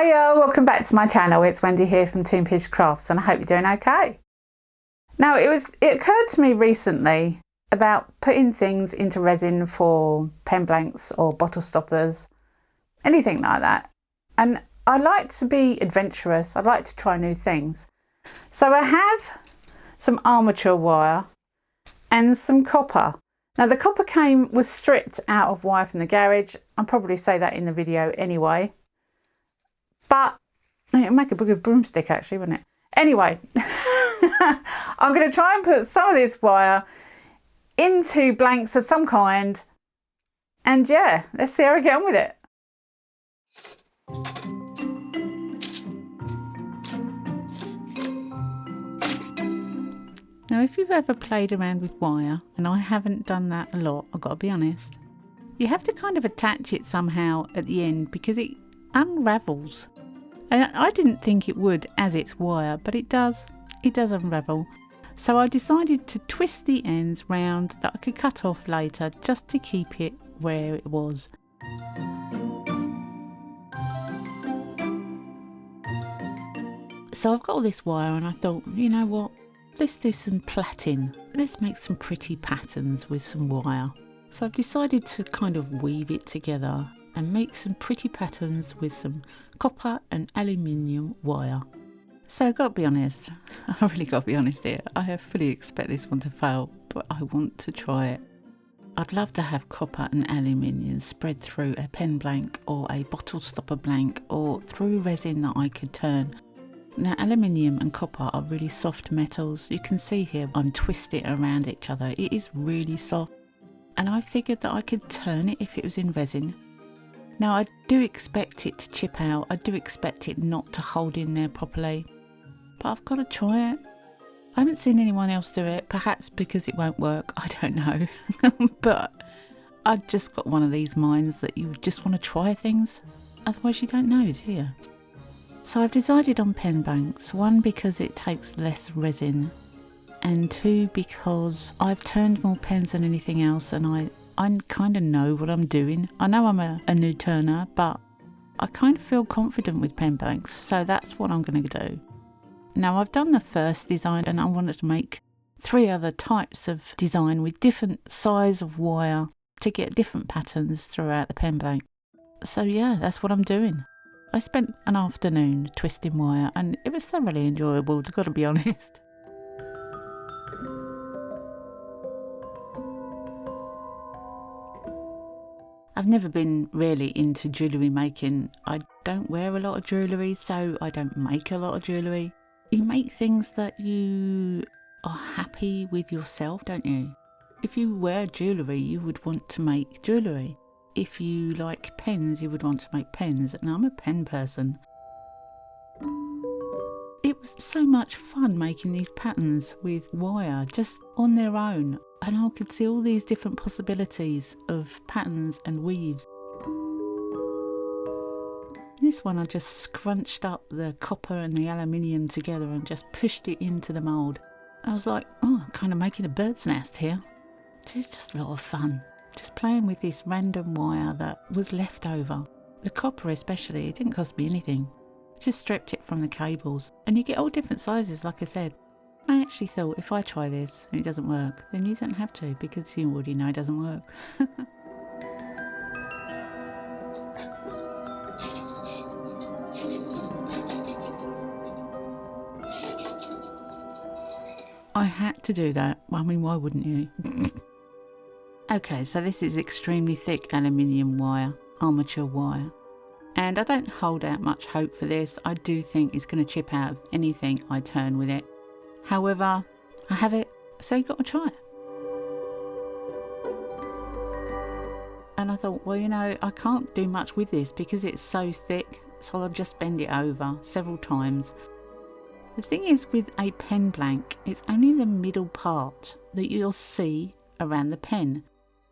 Hiya, welcome back to my channel. It's Wendy here from Toon Pish Crafts and I hope you're doing okay. Now it occurred to me recently about putting things into resin for pen blanks or bottle stoppers, anything like that. And I like to be adventurous, I like to try new things. So I have some armature wire and some copper. Now the copper was stripped out of wire from the garage. I'll probably say that in the video anyway. But it'll make a good broomstick actually, wouldn't it? Anyway, I'm going to try and put some of this wire into blanks of some kind. And yeah, let's see how I get on with it. Now, if you've ever played around with wire, and I haven't done that a lot, I've got to be honest, you have to kind of attach it somehow at the end because it unravels. And I didn't think it would as it's wire, but it does unravel. So I decided to twist the ends round that I could cut off later just to keep it where it was. So I've got all this wire and I thought, you know what, let's do some plaiting. Let's make some pretty patterns with some wire. So I've decided to kind of weave it together and make some pretty patterns with some copper and aluminium wire. So I've got to be honest, I really got to be honest here, I fully expect this one to fail, but I want to try it. I'd love to have copper and aluminium spread through a pen blank or a bottle stopper blank or through resin that I could turn. Now aluminium and copper are really soft metals. You can see here I'm twisting around each other. It is really soft and I figured that I could turn it if it was in resin. Now I do expect it to chip out, I do expect it not to hold in there properly, but I've got to try it. I haven't seen anyone else do it, perhaps because it won't work, I don't know. But I've just got one of these minds that you just want to try things, otherwise you don't know, do you? So I've decided on pen blanks, one because it takes less resin, and two because I've turned more pens than anything else and I kind of know what I'm doing. I know I'm a new turner, but I kind of feel confident with pen blanks, so that's what I'm going to do. Now I've done the first design and I wanted to make 3 other types of design with different size of wire to get different patterns throughout the pen blank. So yeah, that's what I'm doing. I spent an afternoon twisting wire and it was thoroughly enjoyable, I've got to be honest. I've never been really into jewellery making. I don't wear a lot of jewellery, so I don't make a lot of jewellery. You make things that you are happy with yourself, don't you? If you wear jewellery, you would want to make jewellery. If you like pens, you would want to make pens, and I'm a pen person. It was so much fun making these patterns with wire, just on their own. And I could see all these different possibilities of patterns and weaves. This one I just scrunched up the copper and the aluminium together and just pushed it into the mould. I was like, oh, I'm kind of making a bird's nest here. It's just a lot of fun. Just playing with this random wire that was left over. The copper especially, it didn't cost me anything. Just stripped it from the cables. And you get all different sizes, like I said. I actually thought if I try this and it doesn't work, then you don't have to because you already know it doesn't work. I had to do that. I mean, why wouldn't you? Okay, so this is extremely thick aluminium wire, armature wire. And I don't hold out much hope for this. I do think it's going to chip out of anything I turn with it. However, I have it, so you got to try it. And I thought, well, you know, I can't do much with this because it's so thick, so I'll just bend it over several times. The thing is with a pen blank, it's only the middle part that you'll see around the pen.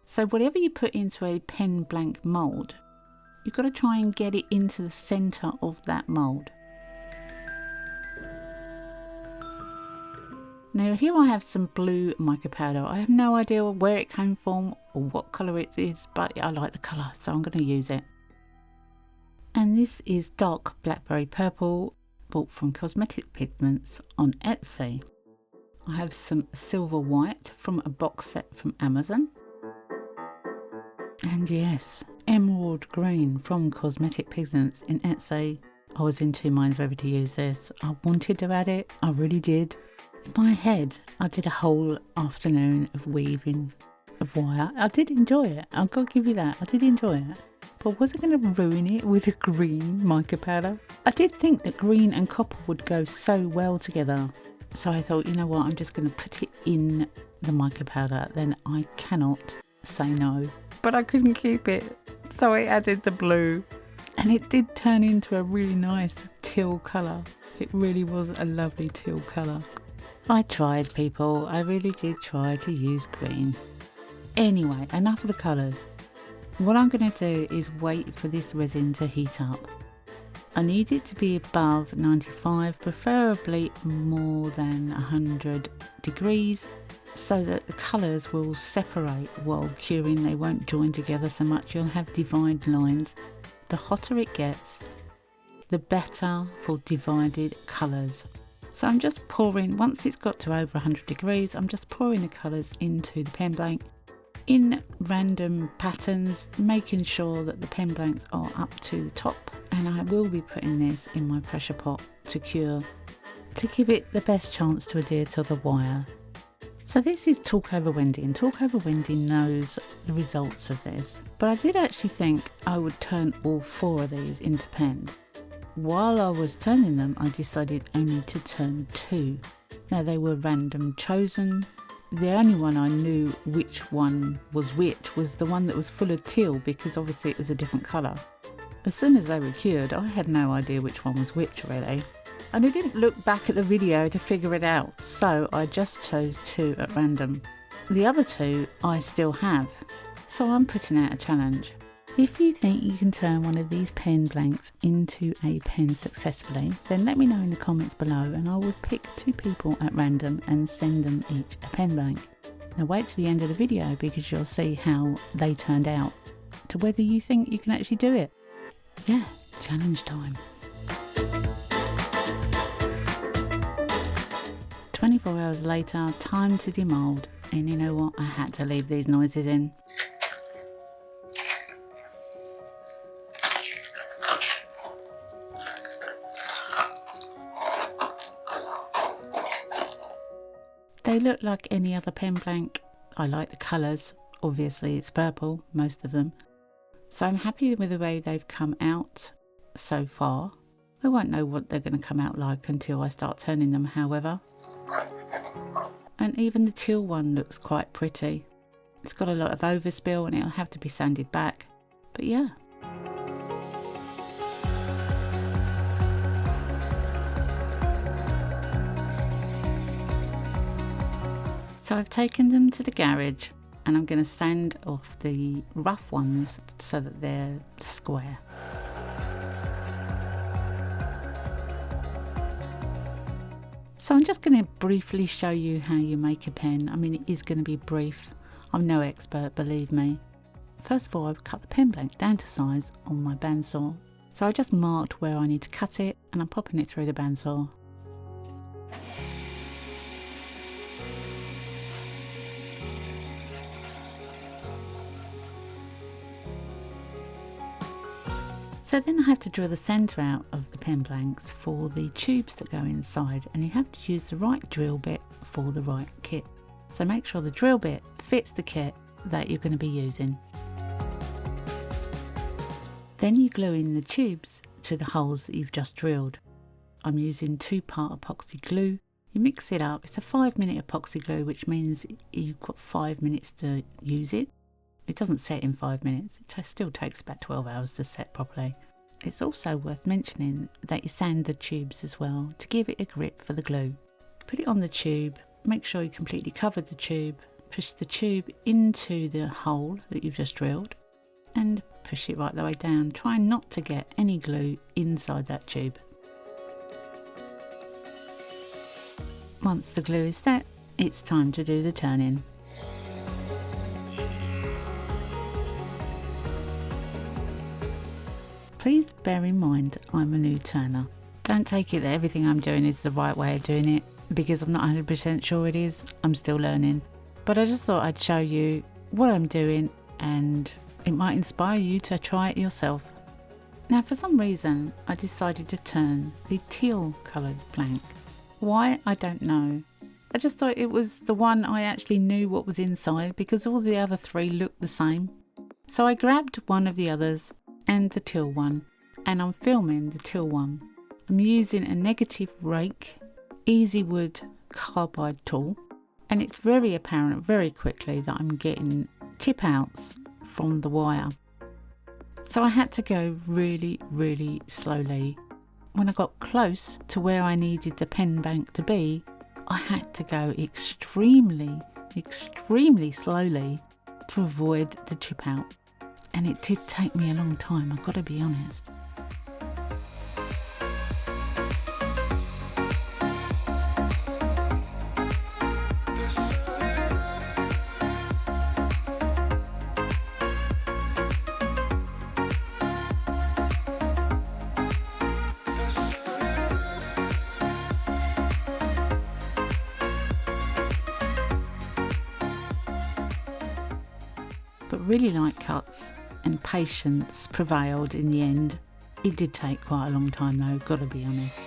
So whatever you put into a pen blank mould, you've got to try and get it into the centre of that mould. Now here I have some blue mica powder. I have no idea where it came from or what colour it is, but I like the colour, so I'm going to use it. And this is dark blackberry purple, bought from Cosmetic Pigments on Etsy. I have some silver white from a box set from Amazon. And yes, emerald green from Cosmetic Pigments in Etsy. I was in two minds whether to use this. I wanted to add it, I really did. In my head, I did a whole afternoon of weaving of wire. I did enjoy it, I've got to give you that, I did enjoy it. But was I going to ruin it with a green mica powder? I did think that green and copper would go so well together. So I thought, you know what, I'm just going to put it in the mica powder. Then I cannot say no. But I couldn't keep it. So I added the blue. And it did turn into a really nice teal colour. It really was a lovely teal colour. I tried, people. I really did try to use green. Anyway, enough of the colours. What I'm going to do is wait for this resin to heat up. I need it to be above 95, preferably more than 100 degrees, so that the colours will separate while curing. They won't join together so much. You'll have divided lines. The hotter it gets, the better for divided colours. So I'm just pouring, once it's got to over 100 degrees, I'm just pouring the colours into the pen blank in random patterns, making sure that the pen blanks are up to the top. And I will be putting this in my pressure pot to cure, to give it the best chance to adhere to the wire. So this is Talk Over Wendy, and Talk Over Wendy knows the results of this. But I did actually think I would turn all four of these into pens. While I was turning them, I decided only to turn two. Now they were random chosen. The only one I knew which one was which was the one that was full of teal, because obviously it was a different colour. As soon as they were cured, I had no idea which one was which really. And I didn't look back at the video to figure it out, so I just chose two at random. The other two I still have, so I'm putting out a challenge. If you think you can turn one of these pen blanks into a pen successfully, then let me know in the comments below and I will pick two people at random and send them each a pen blank. Now wait to the end of the video because you'll see how they turned out, to whether you think you can actually do it. Yeah, challenge time. 24 hours later, time to demould, and you know what, I had to leave these noises in. They look like any other pen blank. I like the colours, obviously it's purple, most of them. So I'm happy with the way they've come out so far. I won't know what they're going to come out like until I start turning them, however. And even the teal one looks quite pretty. It's got a lot of overspill and it'll have to be sanded back. But yeah. So I've taken them to the garage and I'm going to sand off the rough ones so that they're square. So I'm just going to briefly show you how you make a pen. I mean, it is going to be brief. I'm no expert, believe me. First of all, I've cut the pen blank down to size on my bandsaw. So I just marked where I need to cut it and I'm popping it through the bandsaw. So then I have to drill the centre out of the pen blanks for the tubes that go inside, and you have to use the right drill bit for the right kit. So make sure the drill bit fits the kit that you're going to be using. Then you glue in the tubes to the holes that you've just drilled. I'm using 2-part epoxy glue. You mix it up. It's a 5-minute epoxy glue, which means you've got 5 minutes to use it. It doesn't set in 5 minutes, it still takes about 12 hours to set properly. It's also worth mentioning that you sand the tubes as well to give it a grip for the glue. Put it on the tube, make sure you completely cover the tube, push the tube into the hole that you've just drilled and push it right the way down. Try not to get any glue inside that tube. Once the glue is set, it's time to do the turning. Please bear in mind I'm a new turner. Don't take it that everything I'm doing is the right way of doing it, because I'm not 100% sure it is. I'm still learning. But I just thought I'd show you what I'm doing and it might inspire you to try it yourself. Now for some reason I decided to turn the teal coloured blank. Why, I don't know. I just thought it was the one I actually knew what was inside because all the other three looked the same. So I grabbed one of the others and the teal one, and I'm filming the teal one. I'm using a negative rake, easywood carbide tool, and it's very apparent very quickly that I'm getting chip outs from the wire. So I had to go really slowly. When I got close to where I needed the pen bank to be, I had to go extremely slowly to avoid the chip out. And it did take me a long time, I've got to be honest. But really light cuts and patience prevailed in the end. It did take quite a long time though, gotta be honest.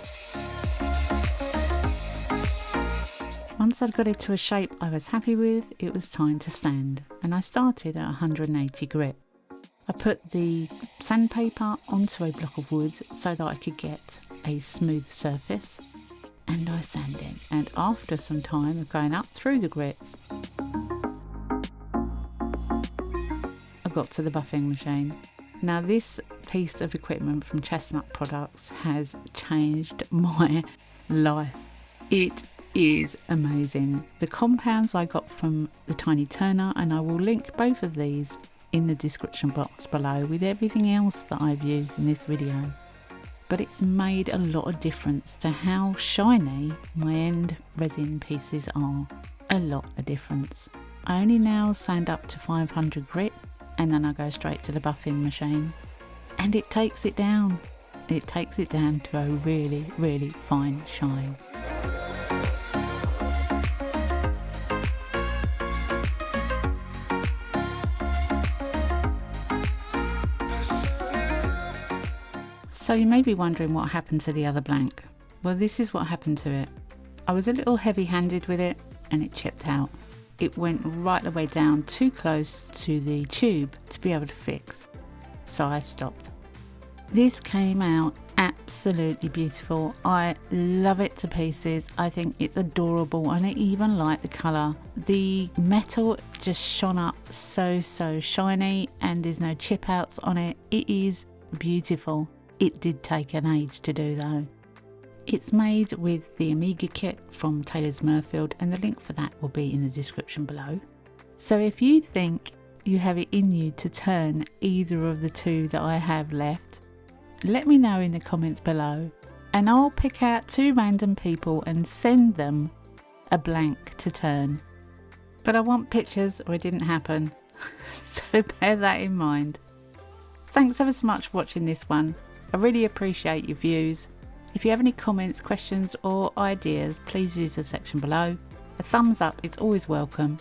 Once I'd got it to a shape I was happy with, it was time to sand, and I started at 180 grit. I put the sandpaper onto a block of wood so that I could get a smooth surface, and I sanded, and after some time of going up through the grits, got to the buffing machine. Now this piece of equipment from Chestnut Products has changed my life. It is amazing. The compounds I got from the tiny turner, and I will link both of these in the description box below with everything else that I've used in this video. But it's made a lot of difference to how shiny my end resin pieces are. A lot of difference. I only now sand up to 500 grit, and then I go straight to the buffing machine, and it takes it down. It takes it down to a really fine shine. So you may be wondering what happened to the other blank. Well, this is what happened to it. I was a little heavy-handed with it and it chipped out. It went right the way down too close to the tube to be able to fix, so I stopped. This came out absolutely beautiful. I love it to pieces. I think it's adorable, and I even like the colour. The metal just shone up so shiny, and there's no chip outs on it. It is beautiful. It did take an age to do though. It's made with the Omega kit from Taylors Mirfield, and the link for that will be in the description below. So if you think you have it in you to turn either of the two that I have left, let me know in the comments below, and I'll pick out 2 random people and send them a blank to turn. But I want pictures or it didn't happen, so bear that in mind. Thanks ever so much for watching this one. I really appreciate your views. If you have any comments, questions or ideas, please use the section below. A thumbs up is always welcome.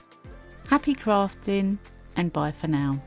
Happy crafting, and bye for now.